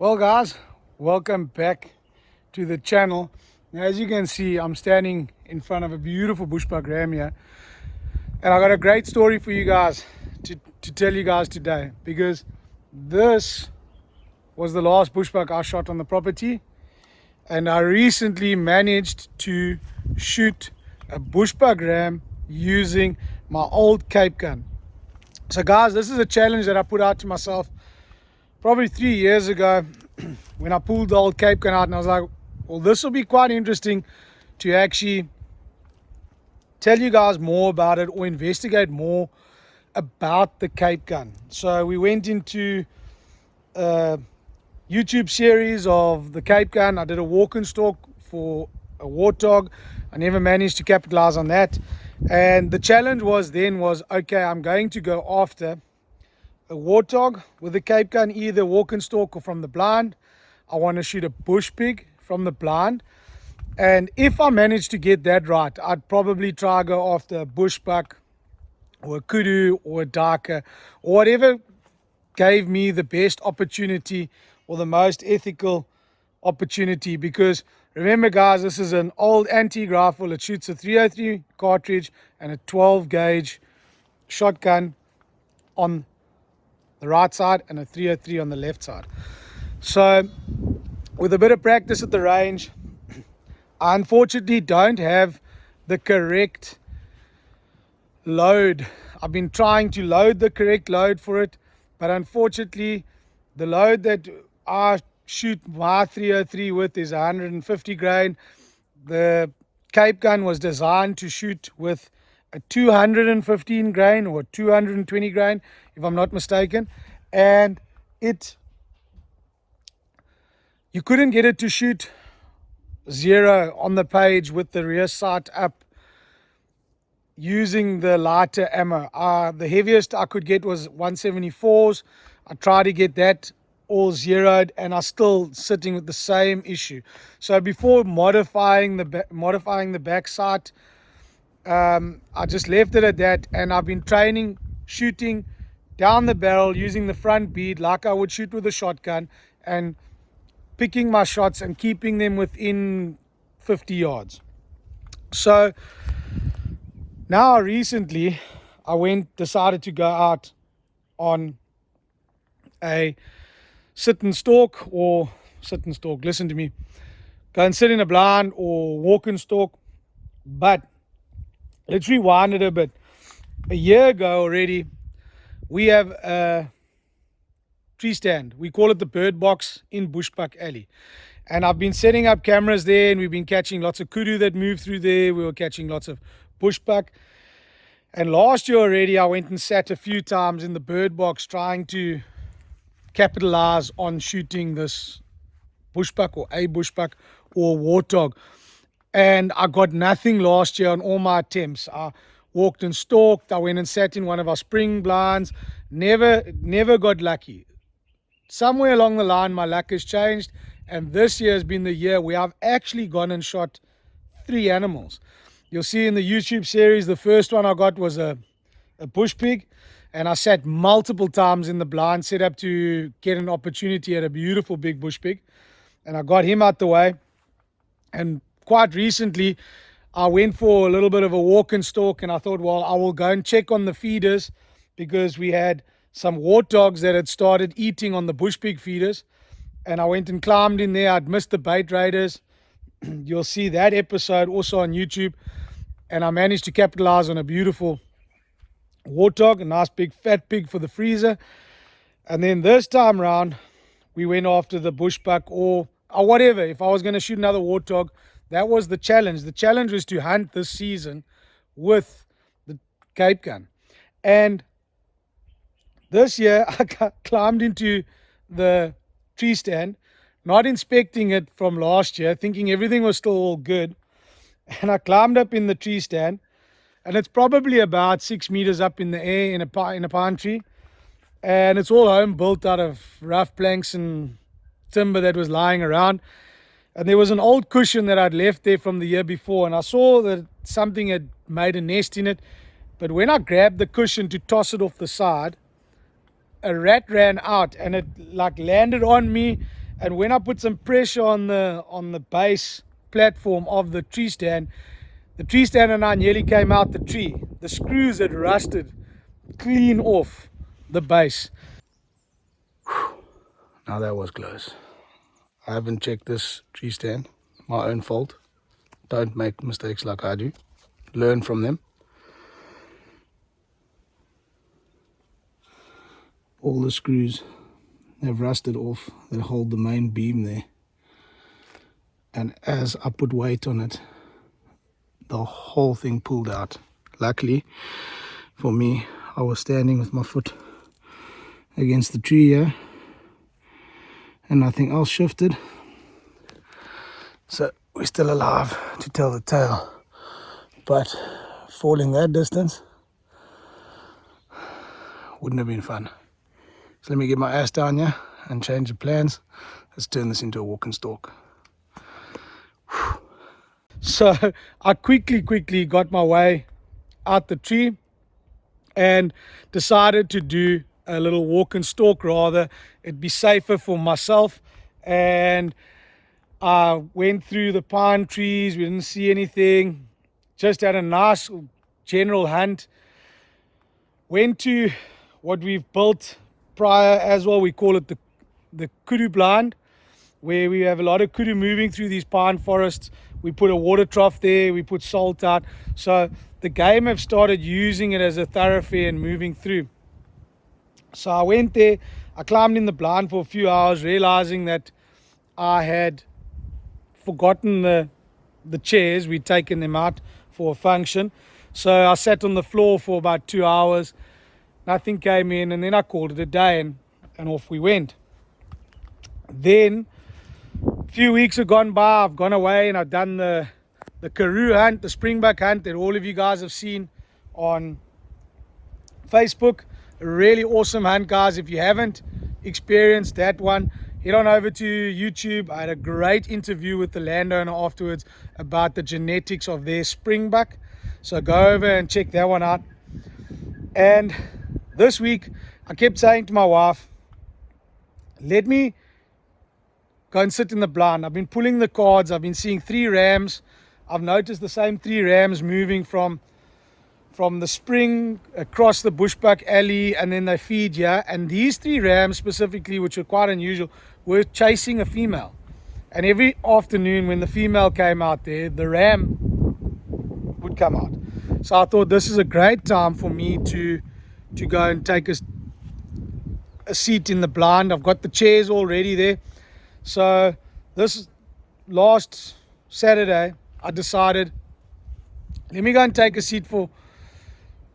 Well guys, welcome back to the channel. Now, as you can see, I'm standing in front of a beautiful bushbuck ram here, and I got a great story for you guys to tell you guys today, because this was the last bushbuck I shot on the property, and I recently managed to shoot a bushbuck ram using my old Cape gun. So guys, this is a challenge that I put out to myself probably 3 years ago when I pulled the old Cape gun out, and I was like, well, this will be quite interesting to actually tell you guys more about it or investigate more about the Cape gun. So we went into a YouTube series of the Cape gun. I did a walk and stalk for a Warthog. I never managed to capitalize on that, and the challenge was okay, I'm going to go after a Warthog with a Cape gun, either walk and stalk or from the blind. I want to shoot a bushpig from the blind, and if I manage to get that right, I'd probably try go after a bushbuck or a kudu or a darker, or whatever gave me the best opportunity or the most ethical opportunity. Because remember guys, this is an old antique rifle. It shoots a 303 cartridge and a 12 gauge shotgun on the right side and a 303 on the left side. So with a bit of practice at the range, I unfortunately don't have the correct load. I've been trying to load the correct load for it, but unfortunately the load that I shoot my 303 with is 150 grain. The Cape gun was designed to shoot with a 215 grain or 220 grain, if I'm not mistaken, and you couldn't get it to shoot 0 on the page with the rear sight up using the lighter ammo. The heaviest I could get was 174s. I tried to get that all zeroed, and I'm still sitting with the same issue. So before modifying the back sight, I just left it at that, and I've been training shooting down the barrel using the front bead like I would shoot with a shotgun, and picking my shots and keeping them within 50 yards. So now recently I decided to go out on a sit and stalk, listen to me, go and sit in a blind or walk and stalk. But let's rewind it a bit. A year ago already, we have a tree stand. We call it the bird box in Bushbuck Alley. And I've been setting up cameras there, and we've been catching lots of kudu that move through there. We were catching lots of bushbuck. And last year already, I went and sat a few times in the bird box trying to capitalize on shooting this bushbuck or a bushbuck or warthog. And I got nothing last year on all my attempts. I walked and stalked. I went and sat in one of our spring blinds. Never got lucky. Somewhere along the line, my luck has changed, and this year has been the year where I've actually gone and shot 3 animals. You'll see in the YouTube series, the first one I got was a bushpig, and I sat multiple times in the blind set up to get an opportunity at a beautiful big bushpig, and I got him out the way. And quite recently, I went for a little bit of a walk and stalk, and I thought, well, I will go and check on the feeders, because we had some warthogs that had started eating on the bushpig feeders. And I went and climbed in there. I'd missed the bait raiders. You'll see that episode also on YouTube. And I managed to capitalize on a beautiful warthog, a nice big fat pig for the freezer. And then this time around, we went after the bushbuck or whatever. If I was going to shoot another warthog, that was the challenge. The challenge was to hunt this season with the Cape gun. And this year, I climbed into the tree stand, not inspecting it from last year, thinking everything was still all good. And I climbed up in the tree stand, and it's probably about 6 meters up in the air in a pine tree. And it's all home built out of rough planks and timber that was lying around. And there was an old cushion that I'd left there from the year before, and I saw that something had made a nest in it. But when I grabbed the cushion to toss it off the side, a rat ran out, and it like landed on me And when I put some pressure on the base platform of the tree stand and I nearly came out the tree. The screws had rusted clean off the base. Now that was close. I haven't checked this tree stand. My own fault. Don't make mistakes like I do. Learn from them. All the screws have rusted off that hold the main beam there. And as I put weight on it, the whole thing pulled out. Luckily for me, I was standing with my foot against the tree here and nothing else shifted. So we're still alive to tell the tale. But falling that distance wouldn't have been fun. So let me get my ass down here and change the plans. Let's turn this into a walk and stalk. So I quickly got my way out the tree and decided to do a little walk and stalk rather. It'd be safer for myself. And I went through the pine trees. We didn't see anything. Just had a nice general hunt. Went to what we've built prior as well. We call it the kudu blind, where we have a lot of kudu moving through these pine forests. We put a water trough there, we put salt out. So the game have started using it as a thoroughfare and moving through. So I went there, I climbed in the blind for a few hours, realizing that I had forgotten the chairs. We'd taken them out for a function. So I sat on the floor for about 2 hours. Nothing came in, and then I called it a day and off we went. Then a few weeks have gone by. I've gone away and I've done the karoo hunt, the springbuck hunt that all of you guys have seen on Facebook. A really awesome hunt, guys. If you haven't experienced that one, head on over to YouTube. I had a great interview with the landowner afterwards about the genetics of their springbuck. So go over and check that one out. And this week, I kept saying to my wife, let me go and sit in the blind. I've been pulling the cards. I've been seeing 3 rams. I've noticed the same 3 rams moving from the spring across the bushbuck alley, and then they feed here. And these 3 rams specifically, which are quite unusual, were chasing a female. And every afternoon when the female came out there, the ram would come out. So I thought this is a great time for me to go and take a seat in the blind. I've got the chairs already there. So this last Saturday, I decided, let me go and take a seat for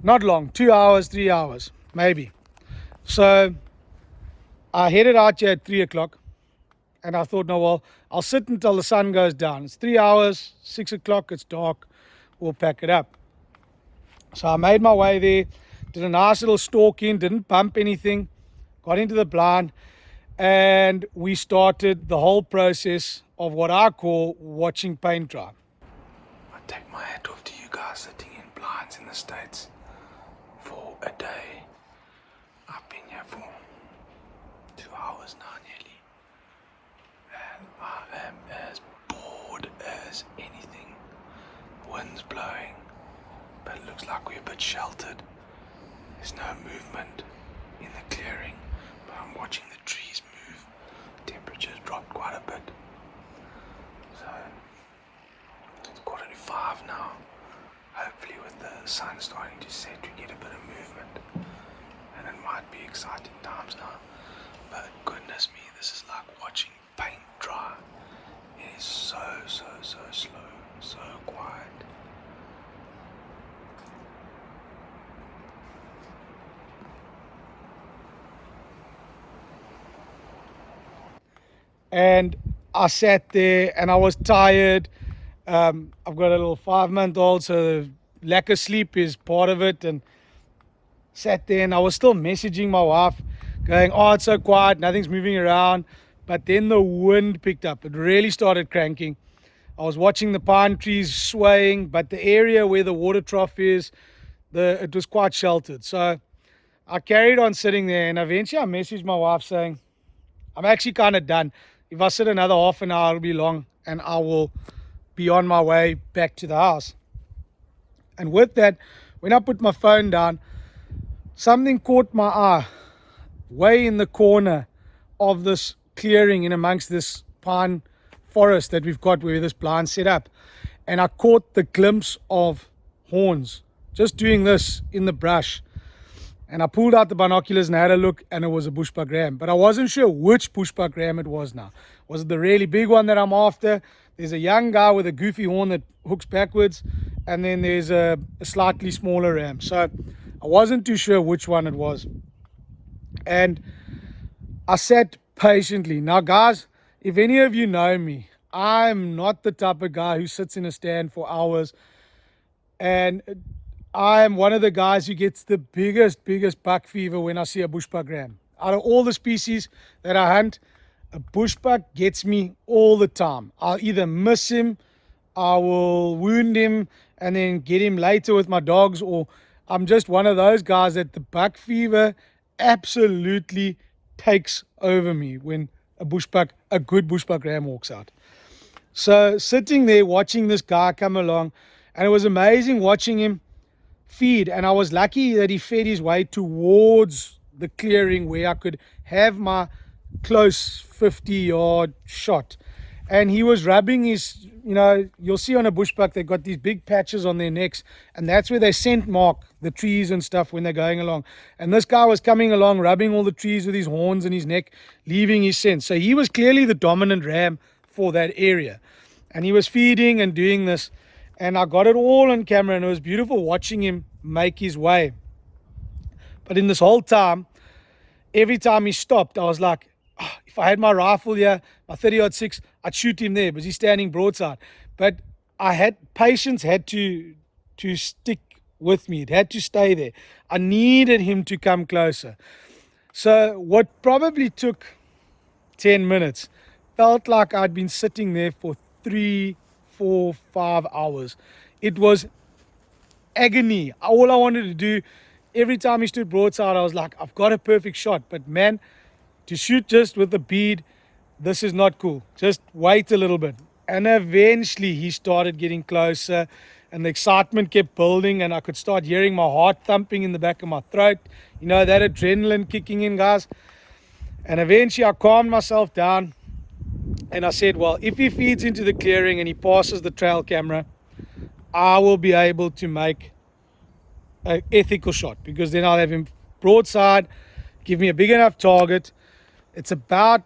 not long, 2 hours, 3 hours, maybe. So I headed out here at 3 o'clock and I thought, no, well, I'll sit until the sun goes down. It's 3 hours, 6 o'clock, it's dark, we'll pack it up. So I made my way there, did a nice little stalk in, didn't bump anything, got into the blind, and we started the whole process of what I call watching paint dry. I take my hat off to you guys sitting in blinds in the States for a day. I've been here for 2 hours now nearly, and I am as bored as anything. Wind's blowing, but it looks like we're a bit sheltered. There's no movement in the clearing, but I'm watching the trees move. Temperature's dropped quite a bit. So it's 4:45 now. Hopefully with the sun starting to set, we get a bit of movement. And it might be exciting times now. But goodness me, this is like watching paint dry. It is so slow, so quiet. And I sat there and I was tired. I've got a little 5-month-old, so the lack of sleep is part of it. And sat there and I was still messaging my wife going, oh, it's so quiet, nothing's moving around. But then the wind picked up. It really started cranking. I was watching the pine trees swaying, but the area where the water trough is, it was quite sheltered. So I carried on sitting there, and eventually I messaged my wife saying, I'm actually kind of done. if I sit another half an hour, it'll be long, and I will be on my way back to the house. And with that, when I put my phone down, something caught my eye way in the corner of this clearing in amongst this pine forest that we've got where this blind set up. And I caught the glimpse of horns just doing this in the brush. And I pulled out the binoculars and had a look, and it was a bushbuck ram. But I wasn't sure which bushbuck ram it was now. Was it the really big one that I'm after? There's a young guy with a goofy horn that hooks backwards, and then there's a slightly smaller ram. So I wasn't too sure which one it was. And I sat patiently. Now, guys, if any of you know me, I'm not the type of guy who sits in a stand for hours. And I'm one of the guys who gets the biggest buck fever when I see a bushbuck ram. Out of all the species that I hunt, a bushbuck gets me all the time. I'll either miss him, I will wound him, and then get him later with my dogs, or I'm just one of those guys that the buck fever absolutely takes over me when a good bushbuck ram walks out. So sitting there watching this guy come along, and it was amazing watching him feed, and I was lucky that he fed his way towards the clearing where I could have my close 50-yard shot. And he was rubbing his, you'll see on a bushbuck they've got these big patches on their necks, and that's where they scent mark the trees and stuff when they're going along. And this guy was coming along rubbing all the trees with his horns and his neck, leaving his scent. So he was clearly the dominant ram for that area, and he was feeding and doing this. And I got it all on camera, and it was beautiful watching him make his way. But in this whole time, every time he stopped, I was like, if I had my rifle here, my 30-06, I'd shoot him there, because he's standing broadside. But patience had to stick with me. It had to stay there. I needed him to come closer. So what probably took 10 minutes felt like I'd been sitting there for 3, 4, 5 hours. It was agony. All I wanted to do, every time he stood broadside, I was like, I've got a perfect shot. But man, to shoot just with the bead, this is not cool. Just wait a little bit. And eventually he started getting closer, and the excitement kept building, and I could start hearing my heart thumping in the back of my throat. That adrenaline kicking in, guys. And eventually I calmed myself down, and I said, well, if he feeds into the clearing and he passes the trail camera, I will be able to make an ethical shot, because then I'll have him broadside, give me a big enough target. It's about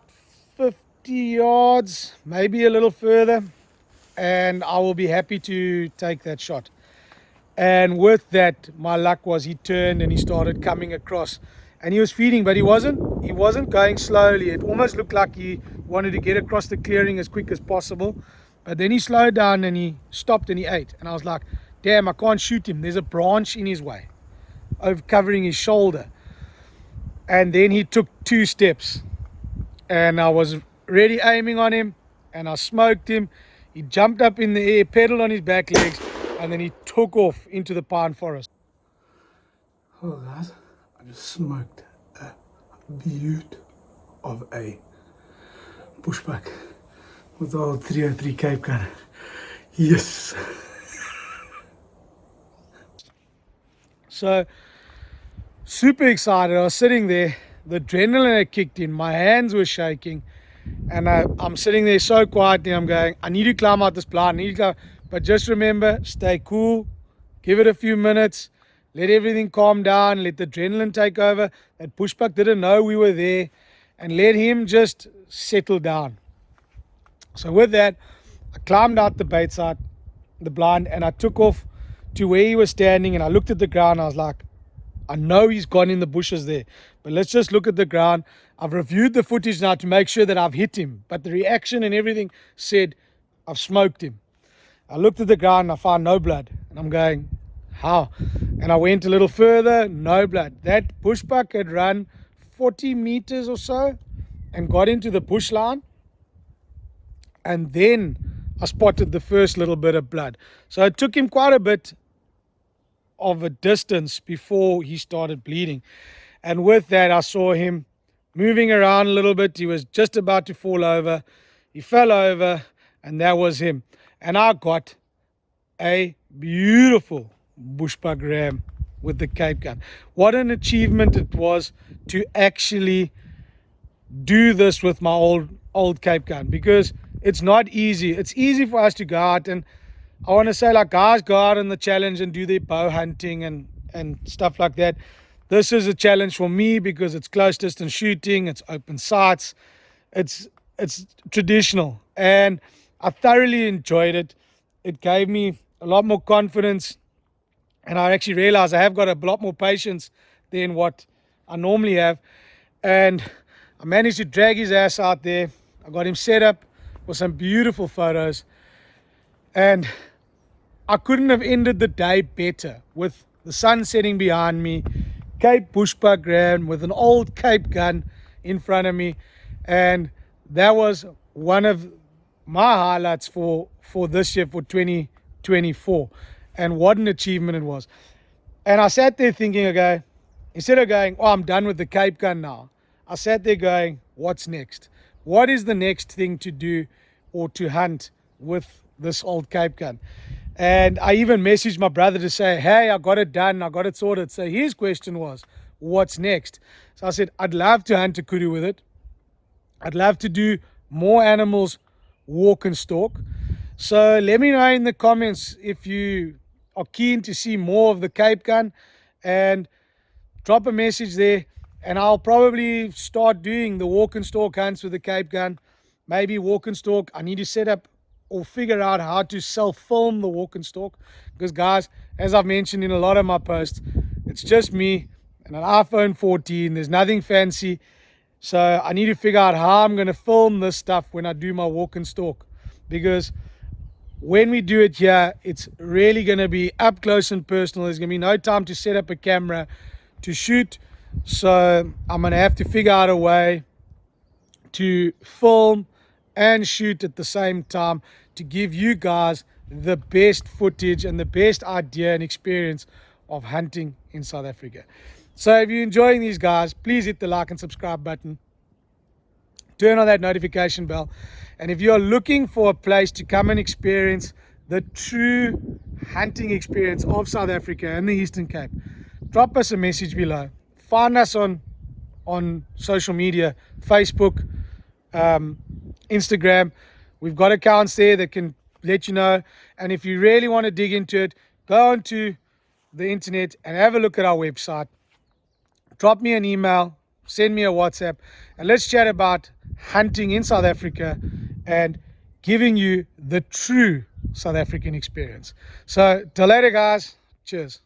50 yards, maybe a little further, and I will be happy to take that shot. And with that, my luck was he turned and he started coming across, and he was feeding, but he wasn't going slowly. It almost looked like he wanted to get across the clearing as quick as possible, but then he slowed down and he stopped and he ate. And I was like, damn, I can't shoot him. There's a branch in his way, covering his shoulder. And then he took 2 steps, and I was ready aiming on him, and I smoked him. He jumped up in the air, pedaled on his back legs, and then he took off into the pine forest. Oh guys, I just smoked a beaut of a bushbuck with the old 303 Cape gun. Yes. So super excited. I was sitting there, the adrenaline had kicked in, my hands were shaking, and I'm sitting there so quietly. I'm going, I need to climb out this blind, but just remember, stay cool, give it a few minutes, let everything calm down, let the adrenaline take over. That bushbuck didn't know we were there, and let him just settle down. So with that, I climbed out the bait side, the blind, and I took off to where he was standing, and I looked at the ground. I was like, I know he's gone in the bushes there, but let's just look at the ground. I've reviewed the footage now to make sure that I've hit him, but the reaction and everything said I've smoked him. I looked at the ground and I found no blood, and I'm going, how? And I went a little further, no blood. That bushbuck had run 40 meters or so and got into the bush line, and then I spotted the first little bit of blood. So it took him quite a bit of a distance before he started bleeding. And with that, I saw him moving around a little bit. He was just about to fall over. He fell over, and that was him. And I got a beautiful bushbuck ram with the Cape gun. What an achievement it was to actually do this with my old Cape gun, because it's not easy. It's easy for us to go out, and I want to say, like, guys go out on the challenge and do their bow hunting and stuff like that. This is a challenge for me because it's close distance shooting, it's open sights, it's traditional, and I thoroughly enjoyed it. It gave me a lot more confidence, and I actually realized I have got a lot more patience than what I normally have. And I managed to drag his ass out there. I got him set up for some beautiful photos, and I couldn't have ended the day better with the sun setting behind me, Cape bushbuck ram with an old Cape gun in front of me, and that was one of my highlights for this year, for 2024. And what an achievement it was. And I sat there thinking, okay, instead of going, oh, I'm done with the Cape gun now, I sat there going, what's next? What is the next thing to do or to hunt with this old Cape gun? And I even messaged my brother to say, hey, I got it done, I got it sorted. So his question was, what's next? So I said, I'd love to hunt a kudu with it. I'd love to do more animals walk and stalk. So let me know in the comments if you are keen to see more of the Cape gun, and drop a message there, and I'll probably start doing the walk and stalk hunts with the Cape gun. Maybe walk and stalk, I need to set up or figure out how to self-film the walk and stalk, because guys, as I've mentioned in a lot of my posts, it's just me and an iPhone 14. There's nothing fancy. So I need to figure out how I'm going to film this stuff when I do my walk and stalk, because when we do it here, it's really going to be up close and personal. There's going to be no time to set up a camera to shoot. So I'm going to have to figure out a way to film and shoot at the same time to give you guys the best footage and the best idea and experience of hunting in South Africa. So if you're enjoying these, guys, please hit the like and subscribe button. Turn on that notification bell. And if you're looking for a place to come and experience the true hunting experience of South Africa and the Eastern Cape, drop us a message below. Find us on social media, Facebook, Instagram. We've got accounts there that can let you know. And if you really want to dig into it, go onto the internet and have a look at our website. Drop me an email, send me a WhatsApp, and let's chat about hunting in South Africa and giving you the true South African experience. So till later, guys. Cheers.